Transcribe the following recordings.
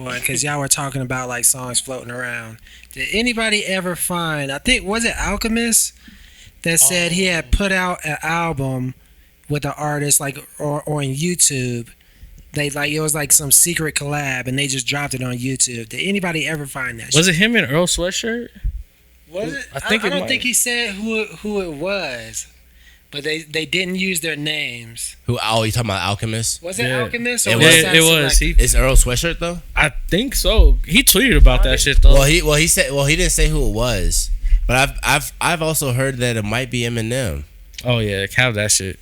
because y'all were talking about like songs floating around. Did anybody ever find? I think was it Alchemist that said he had put out an album with an artist like or on YouTube. They like it was like some secret collab, and they just dropped it on YouTube. Did anybody ever find that? Was it him in Earl Sweatshirt? Was it? I think I don't think he said who it was, but they didn't use their names. Who? Oh, you talking about Alchemist? Was it Alchemist? Or It was. It's Earl Sweatshirt though. I think so. He tweeted about that shit though. He said he didn't say who it was, but I've also heard that it might be Eminem. Oh yeah, have that shit.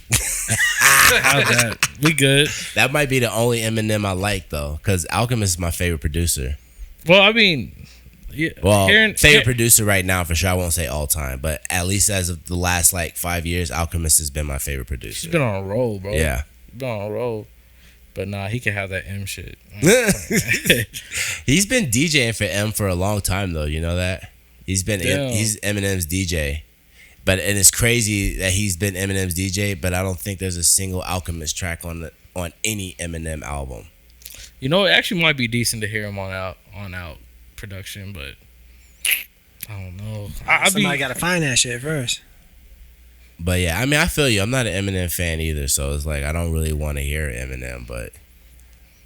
How's that? We good. That might be the only Eminem I like though, because Alchemist is my favorite producer. Well, I mean, yeah. Well, favorite producer right now for sure. I won't say all time, but at least as of the last like 5 years, Alchemist has been my favorite producer. He's been on a roll, bro. Yeah, he's been on a roll. But nah, he can have that M shit. He's been DJing for M for a long time though. You know that he's Eminem's DJ. And it's crazy that he's been Eminem's DJ, but I don't think there's a single Alchemist track on any Eminem album. You know, it actually might be decent to hear him on out production, but I don't know. Somebody got to find that shit first. But yeah, I mean, I feel you. I'm not an Eminem fan either, so it's like I don't really want to hear Eminem, but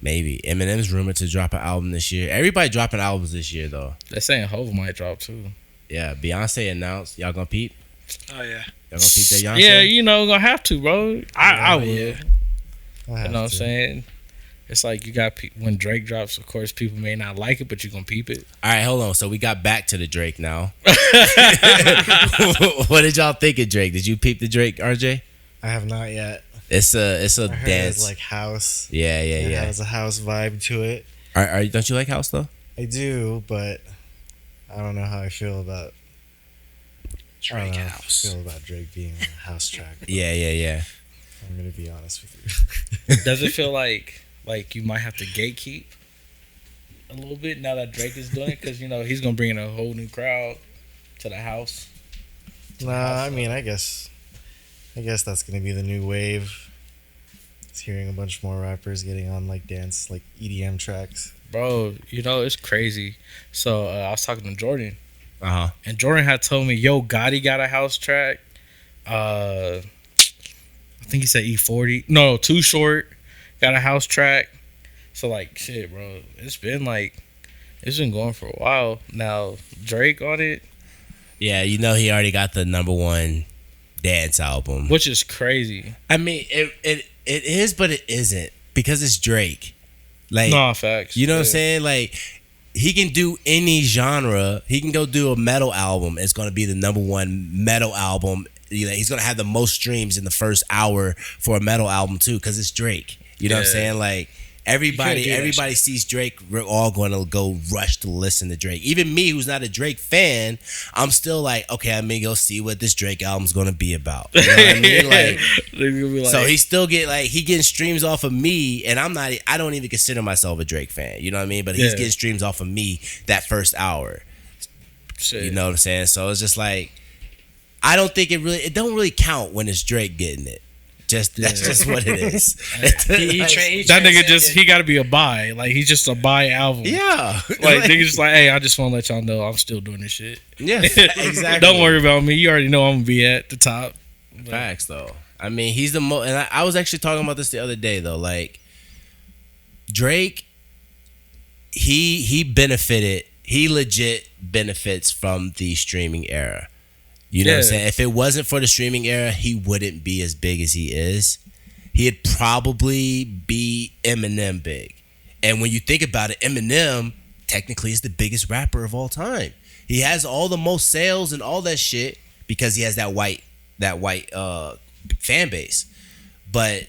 maybe. Eminem's rumored to drop an album this year. Everybody dropping albums this year, though. They're saying Hov might drop, too. Yeah, Beyonce announced. Y'all gonna peep? Oh, yeah. Y'all gonna peep that Beyonce? Yeah, you know, gonna have to, bro. I will. Yeah. You know what I'm saying? It's like you got when Drake drops, of course, people may not like it, but you're gonna peep it. All right, hold on. So we got back to the Drake now. What did y'all think of Drake? Did you peep the Drake, RJ? I have not yet. It's a I heard dance. it's like house. Yeah. It has a house vibe to it. Don't you like house though? I do, but I don't know how I feel about Drake house. I feel about Drake being on a house track. Yeah. I'm gonna be honest with you. Does it feel like you might have to gatekeep a little bit now that Drake is doing it? Because, you know, he's going to bring in a whole new crowd to the house. I mean, I guess that's going to be the new wave. It's hearing a bunch more rappers getting on, like, dance, like, EDM tracks. Bro, you know, it's crazy. So, I was talking to Jordan. Uh-huh. And Jordan had told me, yo, Gotti got a house track. I think he said E40. No, Too Short got a house track. So, like, shit, bro. It's been going for a while. Now, Drake on it. Yeah, you know he already got the #1 dance album. Which is crazy. I mean, it is, but it isn't. Because it's Drake. Like, no, facts. You know what I'm saying? Like, he can do any genre. He can go do a metal album. It's going to be the #1 metal album. He's going to have the most streams in the first hour for a metal album, too, because it's Drake. You know what I'm saying? Like, everybody sees Drake. We're all going to go rush to listen to Drake. Even me, who's not a Drake fan, I'm still like, okay, I'm going to go see what this Drake album's going to be about. You know what I mean? Like, so he still he getting streams off of me, and I don't even consider myself a Drake fan. You know what I mean? But he's getting streams off of me that first hour. Shit. You know what I'm saying? So it's just like, I don't think it don't really count when it's Drake getting it. That's just what it is. That nigga he got to be a buy. Like, he's just a buy album. Yeah. Like, nigga just like, hey, I just want to let y'all know I'm still doing this shit. Yeah, exactly. Don't worry about me. You already know I'm going to be at the top. But facts, though. I mean, he's the most... And I was actually talking about this the other day, though. Like, Drake, he benefited... He legit benefits from the streaming era. You know what I'm saying? If it wasn't for the streaming era, he wouldn't be as big as he is. He'd probably be Eminem big. And when you think about it, Eminem technically is the biggest rapper of all time. He has all the most sales and all that shit because he has that white fan base. But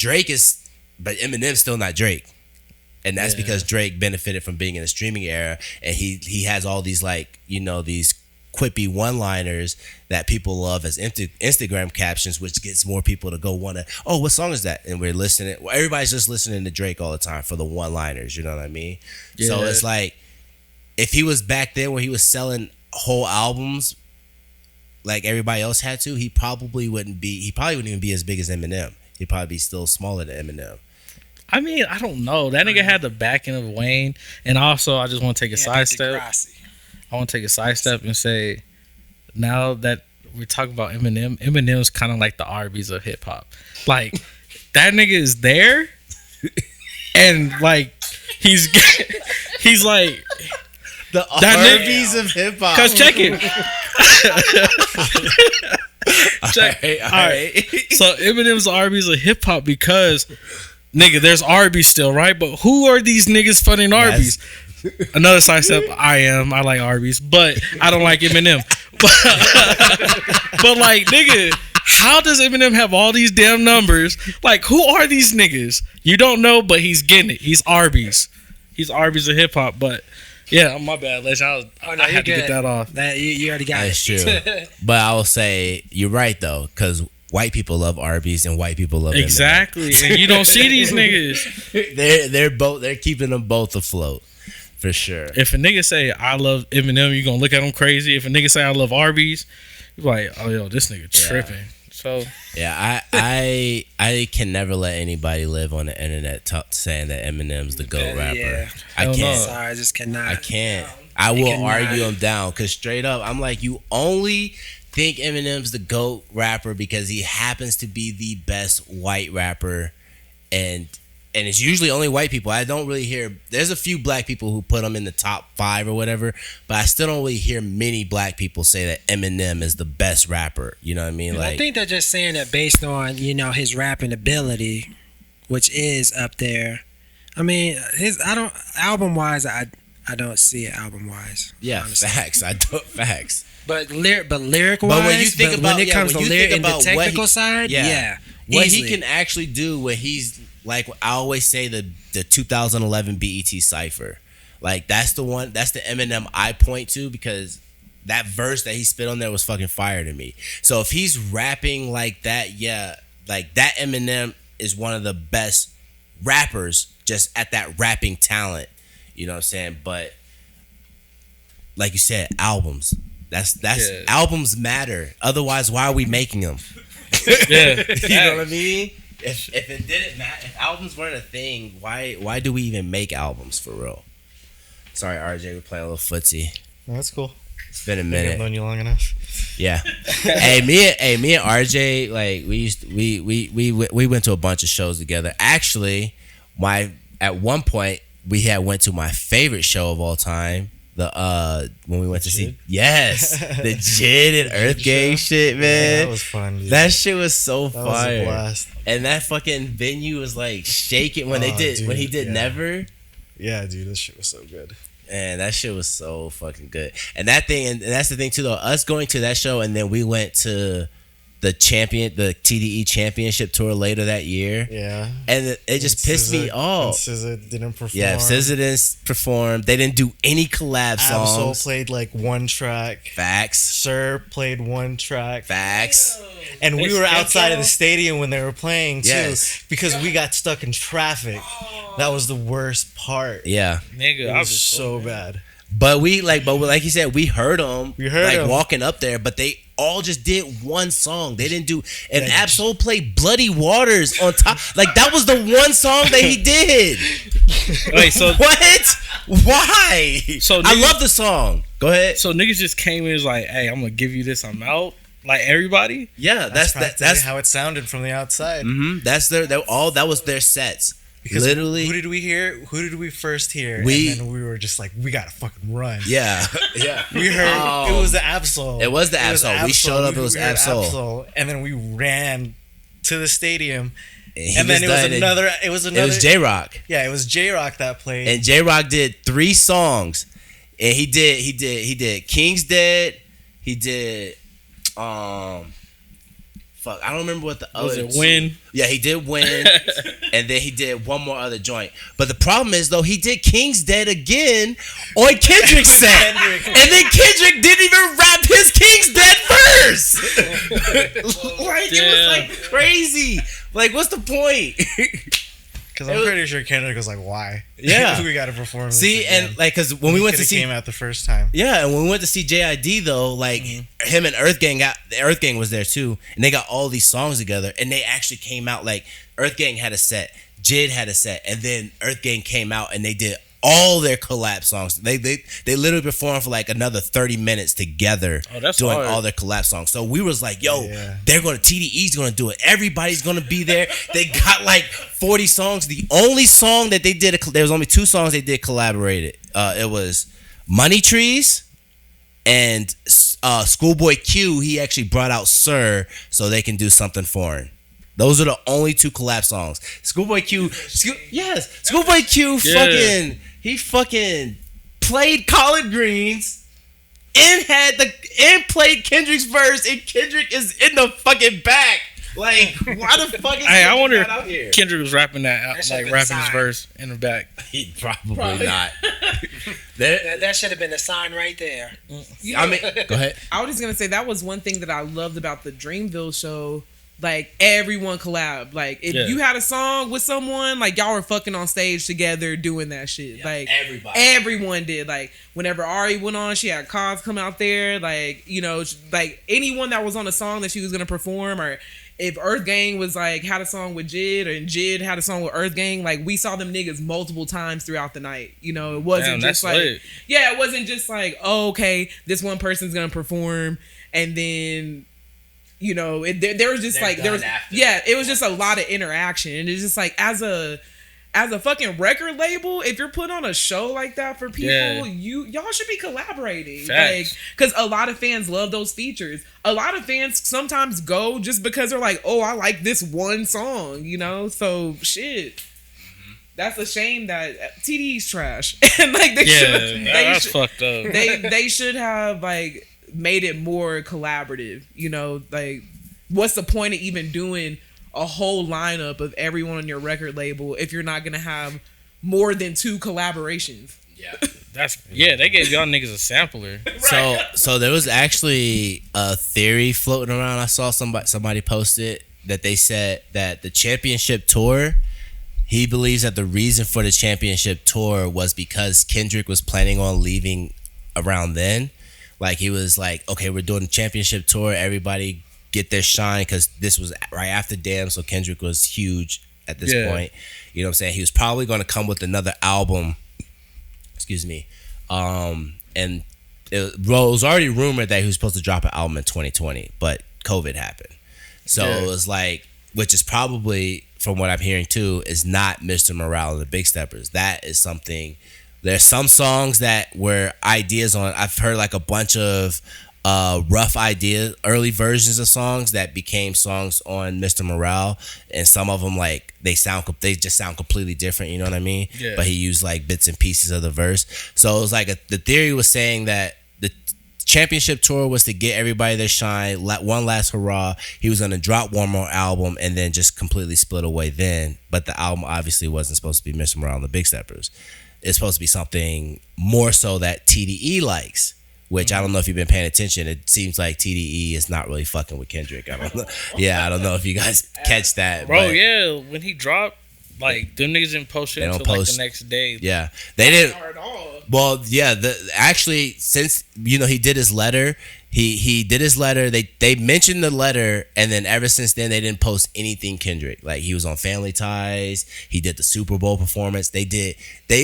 Eminem's still not Drake. And that's because Drake benefited from being in the streaming era, and he has all these these quippy one-liners that people love as Instagram captions, which gets more people to go want to, oh, what song is that? And we're listening. Well, everybody's just listening to Drake all the time for the one-liners, you know what I mean? Yeah. So it's like, if he was back then where he was selling whole albums like everybody else had to, he probably wouldn't even be as big as Eminem. He'd probably be still smaller than Eminem. I mean, I don't know. That nigga had the backing of Wayne, and also I just want to take a sidestep. I want to take a sidestep and say, now that we're talking about Eminem, Eminem's kind of like the Arbys of hip hop. Like that nigga is there, and like he's like The Arbys of hip hop. Cause check it. All right. So Eminem's Arbys of hip hop because nigga, there's Arby's still, right? But who are these niggas funding Arby's? Another sidestep. I like Arby's, but I don't like Eminem. But like nigga, how does Eminem have all these damn numbers? Like who are these niggas? You don't know, but he's getting it. He's Arby's. He's Arby's of hip hop, but. Yeah, my bad, Les. I had to get that off. That you already got That's it. true. But I will say you're right though, because white people love Arby's and white people love exactly. And you don't see these niggas. They're keeping them both afloat for sure. If a nigga say I love Eminem, you gonna look at him crazy. If a nigga say I love Arby's, you're like, oh yo, this nigga tripping. So yeah, I can never let anybody live on the internet saying that Eminem's the GOAT rapper. Yeah. I can't. No. Sorry, I just cannot. I can't. I will argue him down because straight up, I'm like, you only think Eminem's the GOAT rapper because he happens to be the best white rapper, and it's usually only white people. I don't really hear. There's a few black people who put him in the top 5 or whatever, but I still don't really hear many black people say that Eminem is the best rapper. You know what I mean? Like, I think they're just saying that based on his rapping ability, which is up there. I mean, album wise, I don't see it album wise. yeah, honestly. facts. I don't facts. But lyric wise, But when you think about when it comes to when you lyric think and the about what technical side, what easily. he can actually do, what he's like, I always say the 2011 BET Cypher, like that's the Eminem I point to because that verse that he spit on there was fucking fire to me. So if he's rapping like that, yeah, like that Eminem is one of the best rappers just at that rapping talent. You know what I'm saying? But like you said, albums. That's albums matter. Otherwise, why are we making them? yeah, You know what I mean? If it didn't matter, if albums weren't a thing, why do we even make albums for real? Sorry, RJ, we're playing a little footsie. No, that's cool. It's been a I've minute. known you long enough. Yeah. me and RJ, like we went to a bunch of shows together. Actually, at one point we went to my favorite show of all time. When we went to see the Jid and Earth Gang shit, man. Yeah, that was fun, dude. That shit was so That was a fire. blast. And that fucking venue was like shaking when he did Never. Yeah, dude, this shit was so good. And that shit was so fucking good. And that's the thing too though. Us going to that show and then we went to the TDE championship tour later that year. Yeah. And it just pissed me off. SZA didn't perform. Yeah, SZA didn't perform. They didn't do any collab songs. Absol played like one track. Facts. Sir played one track. Facts. And we were outside of the stadium when they were playing too, Yes. because we got stuck in traffic. That was the worst part. Yeah. nigga, It I was was so bad. But like you said, we heard them. We heard them. Walking up there, but they all just did one song. They didn't do. And Yeah. Absol played Bloody Waters on top. Like that was the one song that he did. Wait, so What? Why? So I niggas- love the song. Go ahead. so niggas just came in and was like, hey, I'm gonna give you this. I'm out. Like everybody. Yeah, That's that's how it sounded from the outside. that's that was their sets. Because Literally. who did we hear? Who did we first hear? And then we were just like, we gotta fucking run. Yeah. Yeah. We heard it was the Absol. It was the Absol. We showed up, it was We heard Absol. and then we ran to the stadium. He And then it was done another. It was another. It was J Rock. Yeah, it was J Rock that played. And J Rock did 3 songs. And he did King's Dead. He did fuck, I don't remember what the Was other it Win? Yeah, he did Win. And then he did one more other joint. But the problem is though, he did King's Dead again on Kendrick's set. And then Kendrick didn't even rap his King's Dead verse. Like it was like crazy. Like what's the point? Because I'm pretty sure Kendrick was like, "Why? Yeah. we got to perform." This See, again. and like, cause when we went to Could've see came out the first time. Yeah, and when we went to see JID though, like him and Earth Gang was there too, and they got all these songs together, and they actually came out like Earth Gang had a set, Jid had a set, and then Earth Gang came out and they did all their collab songs. They literally performed for like another 30 minutes together, doing hard. all their collab songs. So we was like, yo, they're gonna TDE's gonna do it. Everybody's gonna be there. They got like 40 songs. The only song that they did, there was only 2 songs they did collaborated. It was Money Trees and Schoolboy Q. He actually brought out Sir so they can do something foreign. Those are the only 2 collab songs. Schoolboy Q, Schoolboy Q fucking played Collard Greens and played Kendrick's verse, and Kendrick is in the fucking back. Like, why the fuck is I wonder not out here? if Kendrick was rapping that like rapping his verse in the back. He probably not. That should have been a sign right there. I mean, go ahead. I was just gonna say that was one thing that I loved about the Dreamville show. Like, everyone collab. Like, if you had a song with someone, like, y'all were fucking on stage together doing that shit. Yeah, like, everyone did. Like, whenever Ari went on, she had Cos come out there. Like, you know, like, anyone that was on a song that she was going to perform, or if Earth Gang was, like, had a song with Jid, and Jid had a song with Earth Gang, like, we saw them niggas multiple times throughout the night. You know, it wasn't just like... lit. Yeah, it wasn't just like, oh, okay, this one person's going to perform, and then... You know, there was just like it was just a lot of interaction, and it's just like as a fucking record label, if you're put on a show like that for people, y'all should be collaborating. Facts. Like, because a lot of fans love those features. A lot of fans sometimes go just because they're like, oh, I like this one song, you know. So shit. That's a shame that TDE's trash, and like that's fucked up. They should have like made it more collaborative, you know. Like, what's the point of even doing a whole lineup of everyone on your record label if you're not gonna have more than 2 collaborations? They gave y'all niggas a sampler. So there was actually a theory floating around. I saw somebody post it that they said that the championship tour, he believes that the reason for the championship tour was because Kendrick was planning on leaving around then. Like, he was like, okay, we're doing the championship tour. Everybody get their shine, because this was right after Damn, so Kendrick was huge at this point. You know what I'm saying? He was probably going to come with another album. Excuse me. And it was already rumored that he was supposed to drop an album in 2020, but COVID happened. So it was like, which is probably, from what I'm hearing too, is not Mr. Morale and the Big Steppers. That is something... There's some songs that were ideas on. I've heard like a bunch of rough ideas, early versions of songs that became songs on Mr. Morale, and some of them like they just sound completely different. You know what I mean? Yeah. But he used like bits and pieces of the verse. So it was like the theory was saying that the championship tour was to get everybody their shine, one last hurrah. He was gonna drop one more album and then just completely split away then. But the album obviously wasn't supposed to be Mr. Morale and the Big Steppers. It's supposed to be something more so that TDE likes, which I don't know if you've been paying attention. It seems like TDE is not really fucking with Kendrick. I don't know. Yeah, I don't know if you guys catch that. Bro, yeah, when he dropped, like, them niggas didn't post shit until like the next day. Yeah, they didn't. Not at all. Well, yeah, actually, since, you know, he did his letter, he did his letter. They mentioned the letter, and then ever since then they didn't post anything Kendrick. Like, he was on Family Ties. He did the Super Bowl performance. They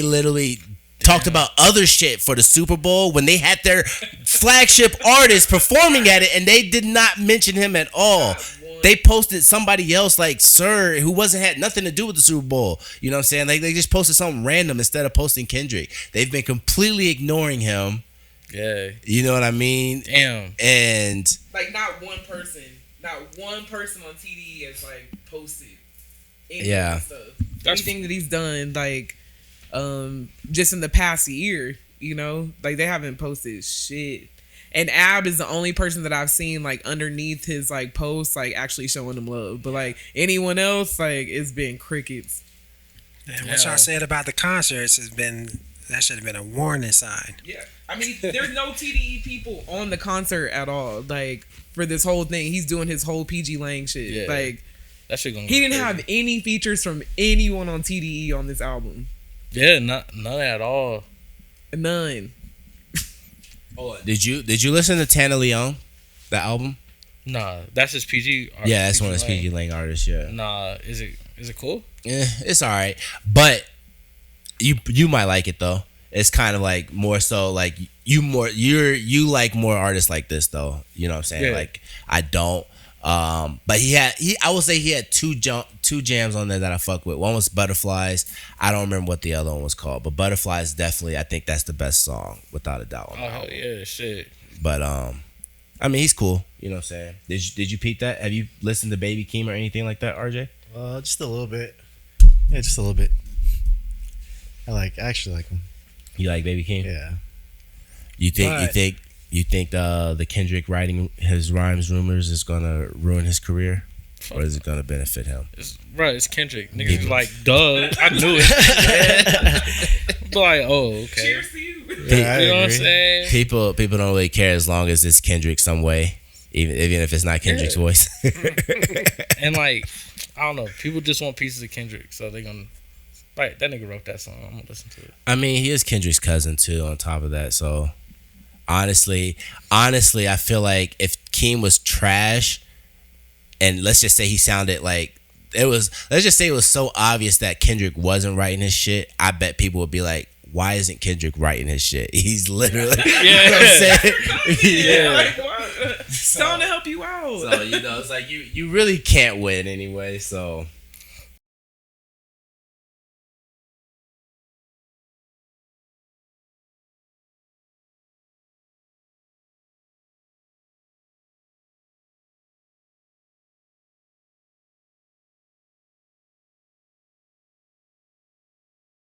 literally talked about other shit for the Super Bowl when they had their flagship artist performing at it, and they did not mention him at all. They posted somebody else like Sir, who had nothing to do with the Super Bowl. You know what I'm saying? Like, they just posted something random instead of posting Kendrick. They've been completely ignoring him. Yeah. You know what I mean? Damn. And like, not one person on TDE has like posted any of that stuff. Anything that he's done, like, just in the past year, you know, like, they haven't posted shit. And Ab is the only person that I've seen like underneath his like posts, like actually showing him love. But like anyone else, like, it's been crickets. And what y'all said about the concerts that should have been a warning sign. Yeah. I mean, there's no TDE people on the concert at all. Like, for this whole thing, he's doing his whole PG Lang shit. Yeah. Like, that shit gonna he didn't have any features from anyone on TDE on this album. Yeah, none at all. None. Did you listen to Tana Leon, that album? Nah, that's his PG. Yeah, that's one of his PG Lang artists. Yeah. Nah, is it? Is it cool? It's all right, but you might like it though. It's kind of like more so like you like more artists like this though. You know what I'm saying? Yeah. Like I don't. But I will say he had two jams on there that I fuck with. One was Butterflies. I don't remember what the other one was called, but Butterflies definitely, I think that's the best song without a doubt. Oh hell yeah, shit. But I mean he's cool. You know what I'm saying? Did you peep that? Have you listened to Baby Keem or anything like that, RJ? Just a little bit. Yeah, just a little bit. I actually like him. You like Baby Keem? Yeah. You think the Kendrick writing his rhymes rumors is gonna ruin his career, or is it gonna benefit him? It's Kendrick. Niggas be like, duh, I knew it. But like, oh, okay. Cheers to you. Yeah, You know what I'm saying? People don't really care as long as it's Kendrick some way, even if it's not Kendrick's Yeah. voice. And like, I don't know. People just want pieces of Kendrick, so they're gonna. Like, that nigga wrote that song. I'm gonna listen to it. I mean, he is Kendrick's cousin too. On top of that, so honestly, I feel like if Keem was trash, and let's just say he sounded like it was, let's just say it was so obvious that Kendrick wasn't writing his shit, I bet people would be like, why isn't Kendrick writing his shit? He's literally, Yeah. you know what I'm saying? Yeah, like, what? Trying to help you out. So, it's like you really can't win anyway, so